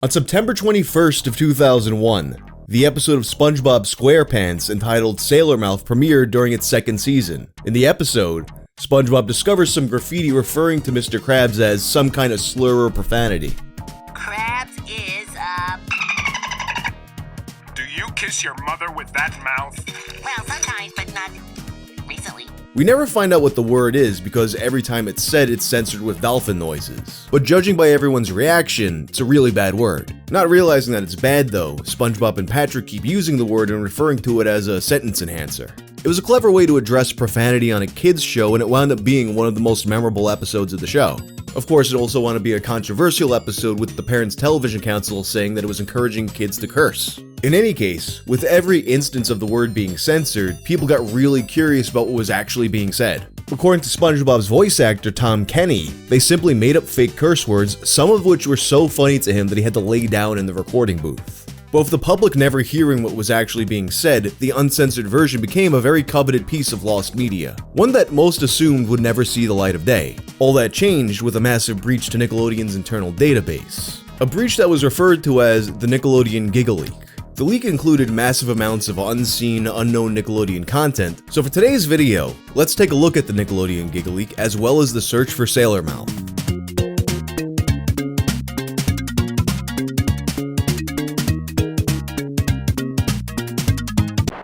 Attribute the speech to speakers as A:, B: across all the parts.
A: On September 21st of 2001, the episode of SpongeBob SquarePants entitled Sailor Mouth premiered during its second season. In the episode, SpongeBob discovers some graffiti referring to Mr. Krabs as some kind of slur or profanity.
B: Krabs is,
C: Do you kiss your mother with that mouth?
B: well, sometimes, but not recently.
A: We never find out what the word is because every time it's said, it's censored with dolphin noises. But judging by everyone's reaction, it's a really bad word. Not realizing that it's bad though, SpongeBob and Patrick keep using the word and referring to it as a sentence enhancer. It was a clever way to address profanity on a kids show, and it wound up being one of the most memorable episodes of the show. Of course, it also wound up being a controversial episode with the Parents Television Council saying that it was encouraging kids to curse. In any case, with every instance of the word being censored, people got really curious about what was actually being said. According to SpongeBob's voice actor Tom Kenny, they simply made up fake curse words, some of which were so funny to him that he had to lay down in the recording booth. But with the public never hearing what was actually being said, the uncensored version became a very coveted piece of lost media, one that most assumed would never see the light of day. All that changed with a massive breach to Nickelodeon's internal database, a breach that was referred to as the Nickelodeon Gigaleak. The leak included massive amounts of unseen, unknown Nickelodeon content, so for today's video, let's take a look at the Nickelodeon Gigaleak as well as the search for Sailor Mouth.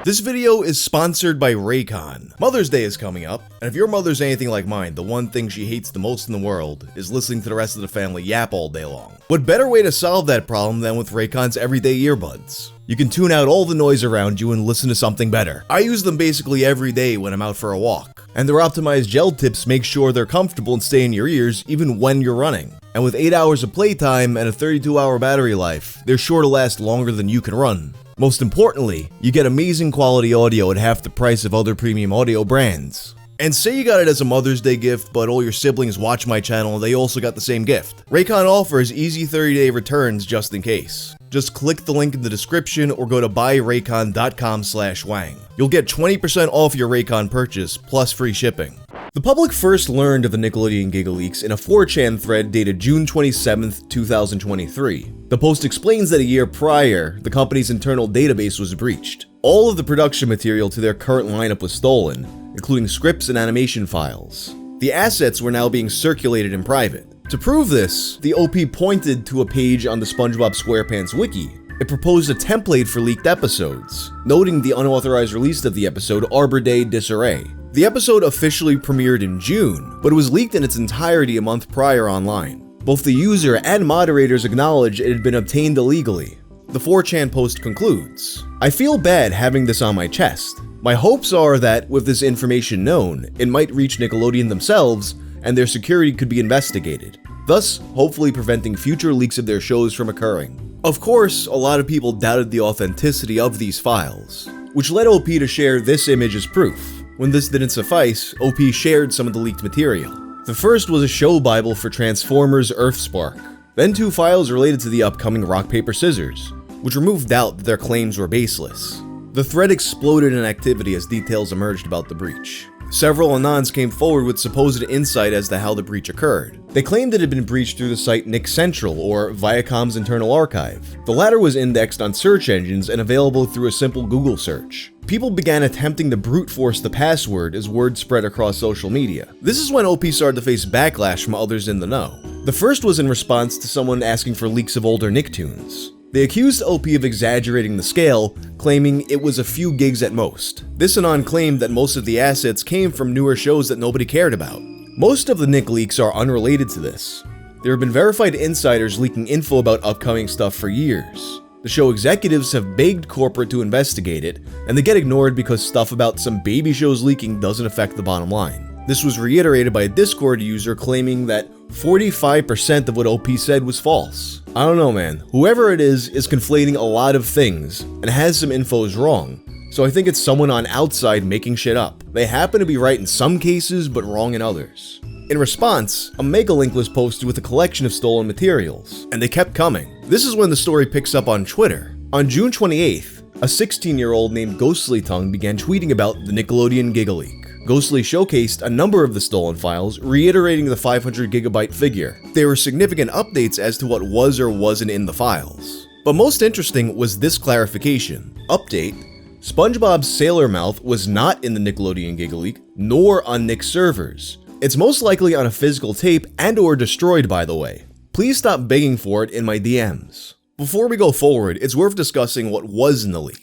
A: This video is sponsored by Raycon. Mother's Day is coming up, and if your mother's anything like mine, the one thing she hates the most in the world is listening to the rest of the family yap all day long. What better way to solve that problem than with Raycon's everyday earbuds? You can tune out all the noise around you and listen to something better. I use them basically every day when I'm out for a walk, and their optimized gel tips make sure they're comfortable and stay in your ears even when you're running. And with 8 hours of playtime and a 32-hour battery life, they're sure to last longer than you can run. Most importantly, you get amazing quality audio at half the price of other premium audio brands. And say you got it as a Mother's Day gift, but all your siblings watch my channel and they also got the same gift. Raycon offers easy 30-day returns just in case. Just click the link in the description or go to buyraycon.com/wang. You'll get 20% off your Raycon purchase, plus free shipping. The public first learned of the Nickelodeon Gigaleaks in a 4chan thread dated June 27th, 2023. The post explains that a year prior, the company's internal database was breached. All of the production material to their current lineup was stolen, including scripts and animation files. The assets were now being circulated in private. To prove this, the OP pointed to a page on the SpongeBob SquarePants wiki. It proposed a template for leaked episodes, noting the unauthorized release of the episode Arbor Day Disarray. The episode officially premiered in June, but it was leaked in its entirety a month prior online. Both the user and moderators acknowledged it had been obtained illegally. The 4chan post concludes, "I feel bad having this on my chest. My hopes are that, with this information known, it might reach Nickelodeon themselves and their security could be investigated, thus hopefully preventing future leaks of their shows from occurring." Of course, a lot of people doubted the authenticity of these files, which led OP to share this image as proof. When this didn't suffice, OP shared some of the leaked material. The first was a show bible for Transformers Earthspark, then 2 files related to the upcoming Rock Paper Scissors, which removed doubt that their claims were baseless. The thread exploded in activity as details emerged about the breach. Several Anons came forward with supposed insight as to how the breach occurred. They claimed it had been breached through the site Nick Central, or Viacom's internal archive. The latter was indexed on search engines and available through a simple Google search. People began attempting to brute force the password as word spread across social media. This is when OP started to face backlash from others in the know. The first was in response to someone asking for leaks of older Nicktoons. They accused OP of exaggerating the scale, claiming it was a few gigs at most. This Anon claimed that most of the assets came from newer shows that nobody cared about. Most of the Nick leaks are unrelated to this. There have been verified insiders leaking info about upcoming stuff for years. The show executives have begged corporate to investigate it, and they get ignored because stuff about some baby shows leaking doesn't affect the bottom line. This was reiterated by a Discord user claiming that 45% of what OP said was false. I don't know, man. Whoever it is conflating a lot of things and has some infos wrong. So I think it's someone on outside making shit up. They happen to be right in some cases, but wrong in others. In response, a mega link was posted with a collection of stolen materials, and they kept coming. This is when the story picks up on Twitter. On June 28th, a 16-year-old named Ghostly Tongue began tweeting about the Nickelodeon Gigaleak. Ghostly showcased a number of the stolen files, reiterating the 500GB figure. There were significant updates as to what was or wasn't in the files. But most interesting was this clarification. Update: SpongeBob's sailor mouth was not in the Nickelodeon Gigaleak, nor on Nick's servers. It's most likely on a physical tape and or destroyed, by the way. Please stop begging for it in my DMs. Before we go forward, it's worth discussing what was in the leak.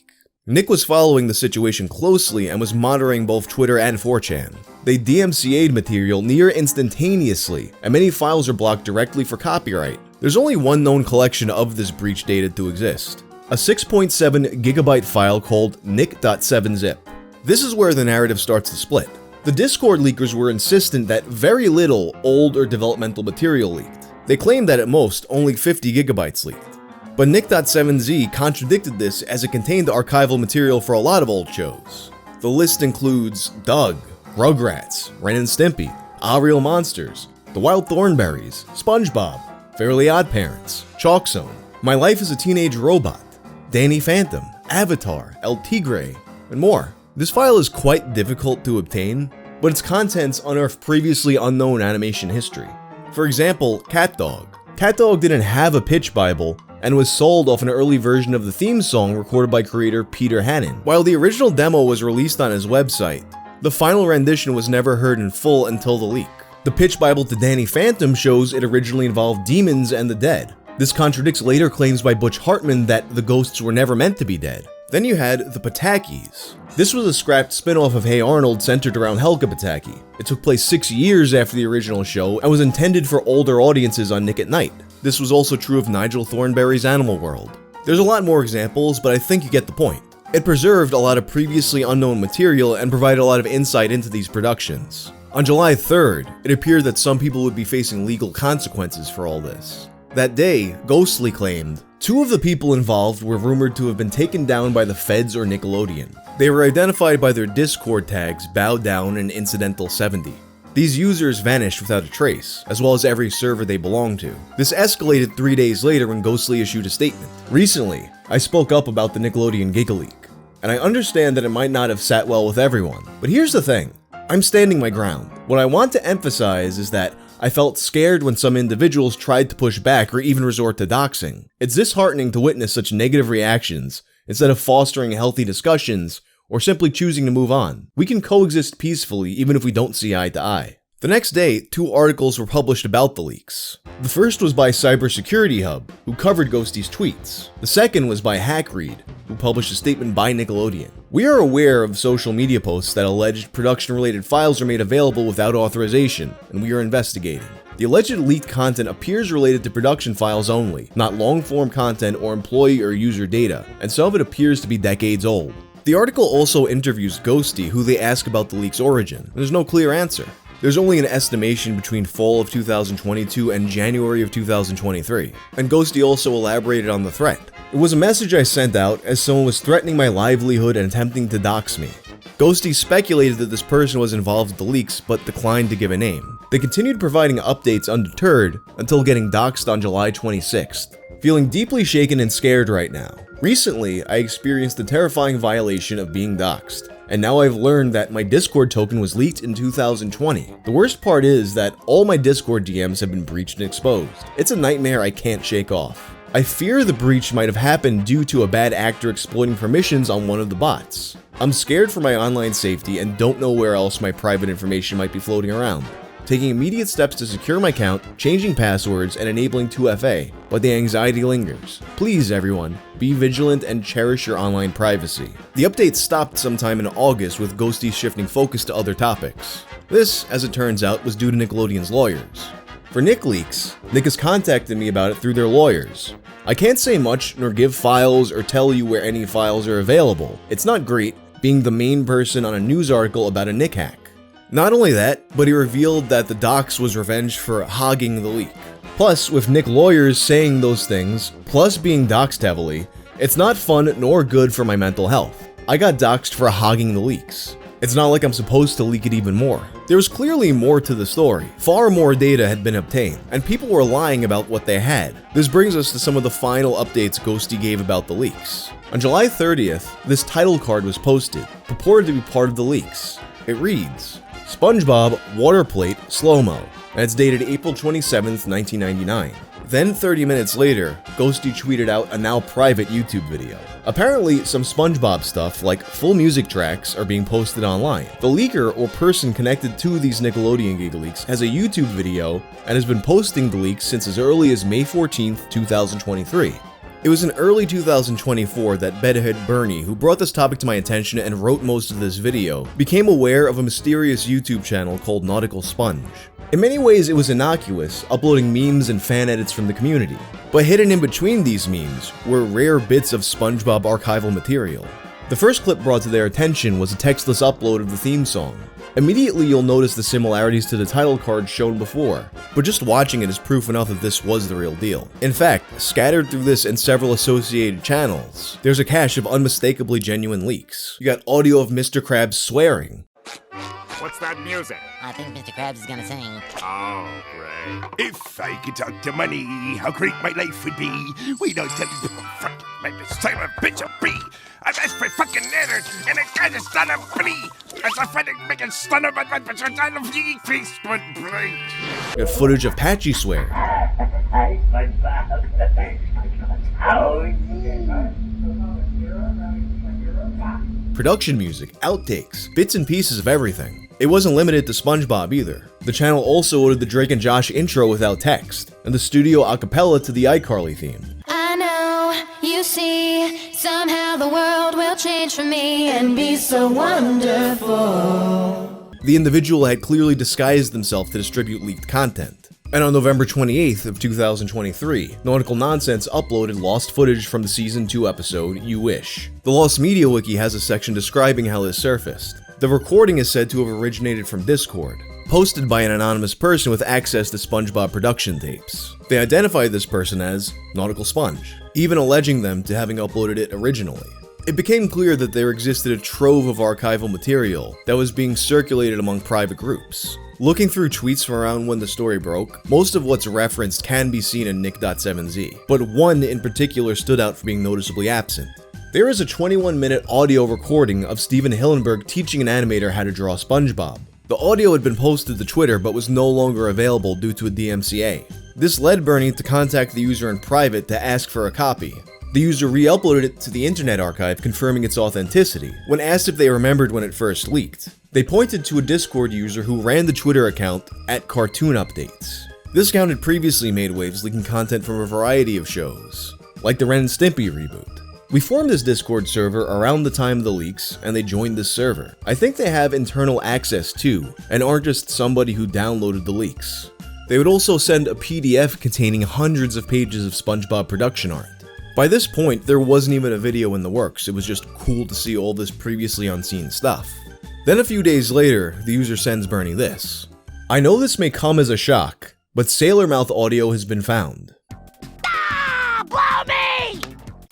A: Nick was following the situation closely and was monitoring both Twitter and 4chan. They DMCA'd material near instantaneously, and many files are blocked directly for copyright. There's only one known collection of this breach data to exist: a 6.7GB file called nick.7zip. This is where the narrative starts to split. The Discord leakers were insistent that very little old or developmental material leaked. They claimed that at most only 50GB leaked. But nick.7z contradicted this, as it contained archival material for a lot of old shows. The list includes Doug, Rugrats, Ren and Stimpy, Our Real Monsters, The Wild Thornberrys, SpongeBob, Fairly Odd Parents, Chalk Zone, My Life as a Teenage Robot, Danny Phantom, Avatar, El Tigre, and more. This file is quite difficult to obtain, but its contents unearth previously unknown animation history. For example, CatDog. CatDog didn't have a pitch Bible and was sold off an early version of the theme song recorded by creator Peter Hannon. While the original demo was released on his website, the final rendition was never heard in full until the leak. The pitch Bible to Danny Phantom shows it originally involved demons and the dead. This contradicts later claims by Butch Hartman that the ghosts were never meant to be dead. Then you had the Patakis. This was a scrapped spin-off of Hey Arnold centered around Helga Pataki. It took place 6 years after the original show and was intended for older audiences on Nick at Night. This was also true of Nigel Thornberry's Animal World. There's a lot more examples, but I think you get the point. It preserved a lot of previously unknown material and provided a lot of insight into these productions. On July 3rd, it appeared that some people would be facing legal consequences for all this. That day, Ghostly claimed, 2 of the people involved were rumored to have been taken down by the feds or Nickelodeon. They were identified by their Discord tags Bow Down and Incidental 70. These users vanished without a trace, as well as every server they belonged to. This escalated 3 days later when Ghostly issued a statement. Recently, I spoke up about the Nickelodeon Gigaleak, and I understand that it might not have sat well with everyone. But here's the thing, I'm standing my ground. What I want to emphasize is that I felt scared when some individuals tried to push back or even resort to doxing. It's disheartening to witness such negative reactions instead of fostering healthy discussions or simply choosing to move on. We can coexist peacefully even if we don't see eye to eye. The next day, 2 articles were published about the leaks. The first was by Cybersecurity Hub, who covered Ghosty's tweets. The second was by HackRead, who published a statement by Nickelodeon. We are aware of social media posts that alleged production-related files are made available without authorization, and we are investigating. The alleged leaked content appears related to production files only, not long-form content or employee or user data, and some of it appears to be decades old. The article also interviews Ghosty, who they ask about the leak's origin. There's no clear answer. There's only an estimation between fall of 2022 and January of 2023. And Ghosty also elaborated on the threat. It was a message I sent out as someone was threatening my livelihood and attempting to dox me. Ghosty speculated that this person was involved with the leaks but declined to give a name. They continued providing updates undeterred until getting doxed on July 26th. Feeling deeply shaken and scared right now. Recently, I experienced the terrifying violation of being doxed. And now I've learned that my Discord token was leaked in 2020. The worst part is that all my Discord DMs have been breached and exposed. It's a nightmare I can't shake off. I fear the breach might have happened due to a bad actor exploiting permissions on one of the bots. I'm scared for my online safety and don't know where else my private information might be floating around. Taking immediate steps to secure my account, changing passwords, and enabling 2FA, but the anxiety lingers. Please everyone, be vigilant and cherish your online privacy. The update stopped sometime in August with Ghosty shifting focus to other topics. This, as it turns out, was due to Nickelodeon's lawyers. For Nick leaks, Nick has contacted me about it through their lawyers. I can't say much nor give files or tell you where any files are available. It's not great being the main person on a news article about a Nick hack. Not only that, but he revealed that the dox was revenge for hogging the leak. Plus, with Nick lawyers saying those things, plus being doxed heavily, it's not fun nor good for my mental health. I got doxed for hogging the leaks. It's not like I'm supposed to leak it even more. There was clearly more to the story. Far more data had been obtained, and people were lying about what they had. This brings us to some of the final updates Ghosty gave about the leaks. On July 30th, this title card was posted, purported to be part of the leaks. It reads, SpongeBob water plate slow-mo, and it's dated April 27th, 1999. Then 30 minutes later, Ghosty tweeted out a now private YouTube video. Apparently, some SpongeBob stuff, like full music tracks, are being posted online. The leaker or person connected to these Nickelodeon Gigaleaks has a YouTube video and has been posting the leaks since as early as May 14th, 2023. It was in early 2024 that bedhead Bernie, who brought this topic to my attention and wrote most of this video, became aware of a mysterious YouTube channel called Nautical Sponge. In many ways, it was innocuous, uploading memes and fan edits from the community. But hidden in between these memes were rare bits of SpongeBob archival material. The first clip brought to their attention was a textless upload of the theme song. Immediately, you'll notice the similarities to the title card shown before, but just watching it is proof enough that this was the real deal. In fact, scattered through this and several associated channels, there's a cache of unmistakably genuine leaks. You got audio of Mr. Krabs swearing.
C: What's that music?
B: I think Mr. Krabs is gonna sing.
C: Oh, great.
D: If I could talk to money, how great my life would be. We don't tell you fuck make the silent bitch a bee. I asked for fucking letters, and a guy just done a flea. As a fighting making stun of my but you're done of the face but break.
A: You got footage of Patchy swear. Production music, outtakes, bits and pieces of everything. It wasn't limited to SpongeBob either. The channel also loaded the Drake and Josh intro without text, and the studio acapella to the iCarly theme.
E: I know, you see, somehow the world will change for me and be so wonderful.
A: The individual had clearly disguised themselves to distribute leaked content. And on November 28th of 2023, Nautical Nonsense uploaded lost footage from the Season 2 episode, You Wish. The Lost Media Wiki has a section describing how this surfaced. The recording is said to have originated from Discord, posted by an anonymous person with access to SpongeBob production tapes. They identified this person as Nautical Sponge, even alleging them to having uploaded it originally. It became clear that there existed a trove of archival material that was being circulated among private groups. Looking through tweets from around when the story broke, most of what's referenced can be seen in Nick.7z, but one in particular stood out for being noticeably absent. There is a 21-minute audio recording of Steven Hillenburg teaching an animator how to draw SpongeBob. The audio had been posted to Twitter but was no longer available due to a DMCA. This led Bernie to contact the user in private to ask for a copy. The user re-uploaded it to the Internet Archive, confirming its authenticity. When asked if they remembered when it first leaked, they pointed to a Discord user who ran the Twitter account @CartoonUpdates. This account had previously made waves leaking content from a variety of shows, like the Ren and Stimpy reboot. We formed this Discord server around the time of the leaks, and they joined this server. I think they have internal access too, and aren't just somebody who downloaded the leaks. They would also send a PDF containing hundreds of pages of SpongeBob production art. By this point, there wasn't even a video in the works, it was just cool to see all this previously unseen stuff. Then a few days later, the user sends Bernie this. I know this may come as a shock, but Sailor Mouth audio has been found.
B: Ah, blow me!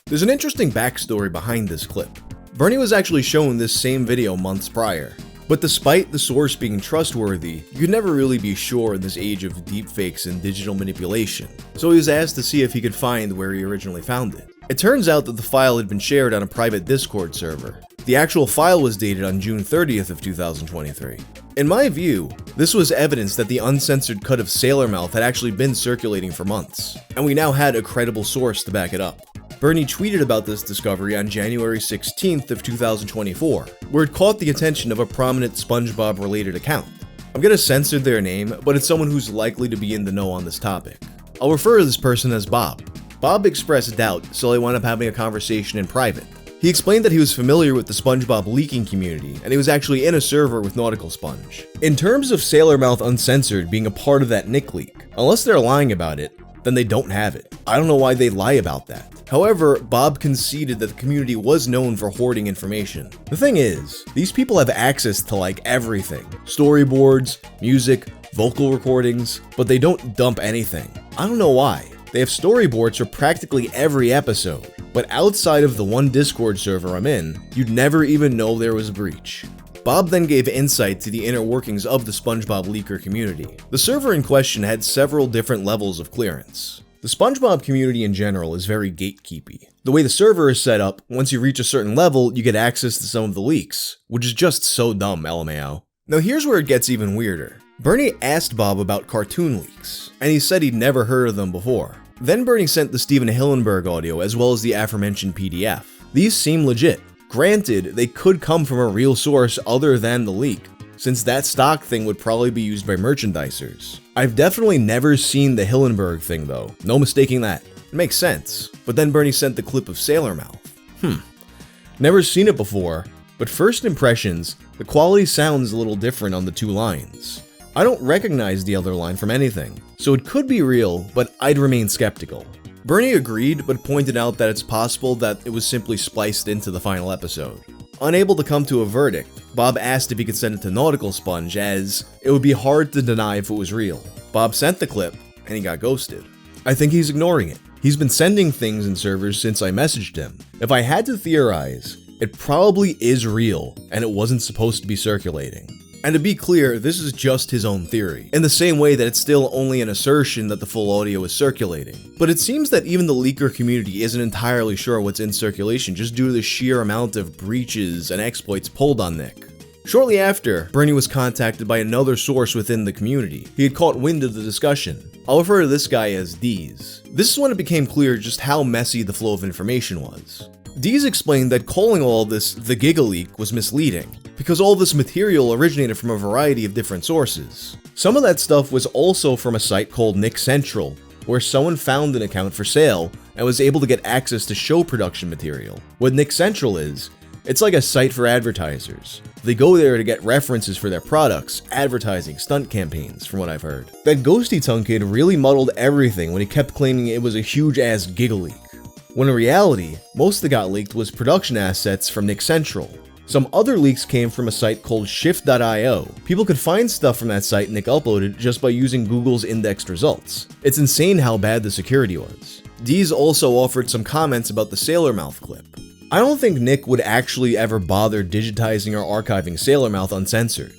A: There's an interesting backstory behind this clip. Bernie was actually shown this same video months prior, but despite the source being trustworthy, you could never really be sure in this age of deepfakes and digital manipulation, so he was asked to see if he could find where he originally found it. It turns out that the file had been shared on a private Discord server. The actual file was dated on June 30th of 2023. In my view, this was evidence that the uncensored cut of Sailor Mouth had actually been circulating for months, and we now had a credible source to back it up. Bernie tweeted about this discovery on January 16th of 2024, where it caught the attention of a prominent SpongeBob-related account. I'm gonna censor their name, but it's someone who's likely to be in the know on this topic. I'll refer to this person as Bob. Bob expressed doubt, so they wound up having a conversation in private. He explained that he was familiar with the SpongeBob leaking community, and he was actually in a server with Nautical Sponge. In terms of Sailor Mouth Uncensored being a part of that Nick leak, unless they're lying about it, then they don't have it. I don't know why they lie about that. However, Bob conceded that the community was known for hoarding information. The thing is, these people have access to like everything. Storyboards, music, vocal recordings, but they don't dump anything. I don't know why. They have storyboards for practically every episode, but outside of the one Discord server I'm in, you'd never even know there was a breach. Bob then gave insight to the inner workings of the SpongeBob leaker community. The server in question had several different levels of clearance. The SpongeBob community in general is very gatekeepy. The way the server is set up, once you reach a certain level, you get access to some of the leaks, which is just so dumb, LMAO. Now here's where it gets even weirder. Bernie asked Bob about cartoon leaks, and he said he'd never heard of them before. Then Bernie sent the Steven Hillenburg audio as well as the aforementioned PDF. These seem legit. Granted, they could come from a real source other than the leak, since that stock thing would probably be used by merchandisers. I've definitely never seen the Hillenburg thing though, no mistaking that. It makes sense. But then Bernie sent the clip of Sailor Mouth. Never seen it before, but first impressions, the quality sounds a little different on the two lines. I don't recognize the other line from anything, so it could be real, but I'd remain skeptical. Bernie agreed, but pointed out that it's possible that it was simply spliced into the final episode. Unable to come to a verdict, Bob asked if he could send it to Nautical Sponge, as it would be hard to deny if it was real. Bob sent the clip, and he got ghosted. I think he's ignoring it. He's been sending things in servers since I messaged him. If I had to theorize, it probably is real, and it wasn't supposed to be circulating. And to be clear, this is just his own theory, in the same way that it's still only an assertion that the full audio is circulating. But it seems that even the leaker community isn't entirely sure what's in circulation just due to the sheer amount of breaches and exploits pulled on Nick. Shortly after, Bernie was contacted by another source within the community. He had caught wind of the discussion. I'll refer to this guy as Deez. This is when it became clear just how messy the flow of information was. Deez explained that calling all this the Gigaleak was misleading, because all this material originated from a variety of different sources. Some of that stuff was also from a site called Nick Central, where someone found an account for sale and was able to get access to show production material. What Nick Central is, it's like a site for advertisers. They go there to get references for their products, advertising, stunt campaigns, from what I've heard. That Ghosty Tongue kid really muddled everything when he kept claiming it was a huge-ass Gigaleak, when in reality, most that got leaked was production assets from Nick Central. Some other leaks came from a site called Shift.io. People could find stuff from that site Nick uploaded just by using Google's indexed results. It's insane how bad the security was. Deez also offered some comments about the Sailor Mouth clip. I don't think Nick would actually ever bother digitizing or archiving Sailor Mouth uncensored.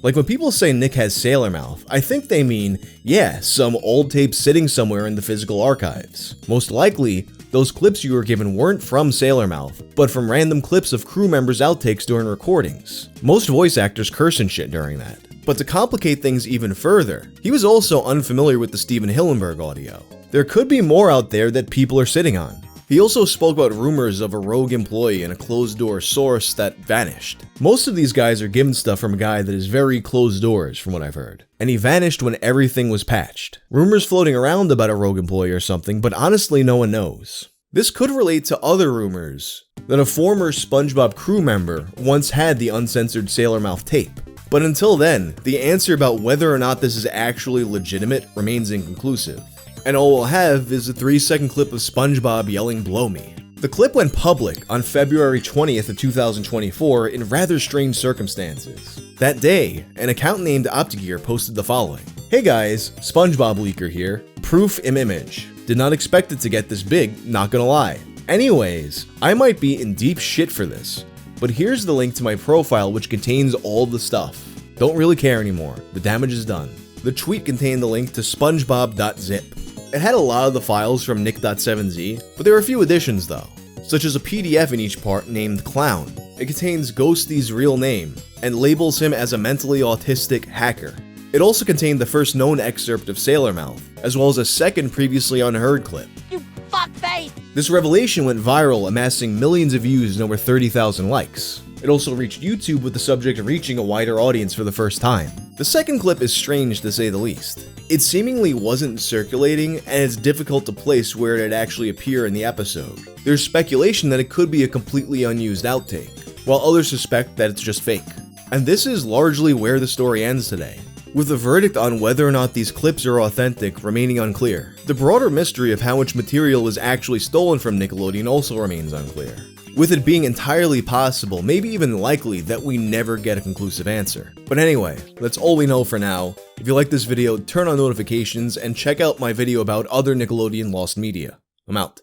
A: Like when people say Nick has Sailor Mouth, I think they mean, yeah, some old tape sitting somewhere in the physical archives. Most likely, those clips you were given weren't from Sailor Mouth, but from random clips of crew members' outtakes during recordings. Most voice actors curse and shit during that. But to complicate things even further, he was also unfamiliar with the Steven Hillenburg audio. There could be more out there that people are sitting on. He also spoke about rumors of a rogue employee and a closed-door source that vanished. Most of these guys are given stuff from a guy that is very closed doors, from what I've heard. And he vanished when everything was patched. Rumors floating around about a rogue employee or something, but honestly no one knows. This could relate to other rumors that a former SpongeBob crew member once had the uncensored Sailor Mouth tape. But until then, the answer about whether or not this is actually legitimate remains inconclusive. And all we'll have is a 3-second clip of SpongeBob yelling "blow me." The clip went public on February 20th of 2024 in rather strange circumstances. That day, an account named Optigear posted the following. Hey guys, SpongeBob leaker here. Proof im image. Did not expect it to get this big, not gonna lie. Anyways, I might be in deep shit for this, but here's the link to my profile which contains all the stuff. Don't really care anymore, the damage is done. The tweet contained the link to spongebob.zip. It had a lot of the files from Nick.7z, but there were a few additions though, such as a PDF in each part named Clown. It contains Ghosty's real name, and labels him as a mentally autistic hacker. It also contained the first known excerpt of Sailor Mouth, as well as a second previously unheard clip.
B: You fuckface!
A: This revelation went viral, amassing millions of views and over 30,000 likes. It also reached YouTube with the subject reaching a wider audience for the first time. The second clip is strange to say the least. It seemingly wasn't circulating, and it's difficult to place where it'd actually appear in the episode. There's speculation that it could be a completely unused outtake, while others suspect that it's just fake. And this is largely where the story ends today, with the verdict on whether or not these clips are authentic remaining unclear. The broader mystery of how much material was actually stolen from Nickelodeon also remains unclear, with it being entirely possible, maybe even likely, that we never get a conclusive answer. But anyway, that's all we know for now. If you like this video, turn on notifications and check out my video about other Nickelodeon lost media. I'm out.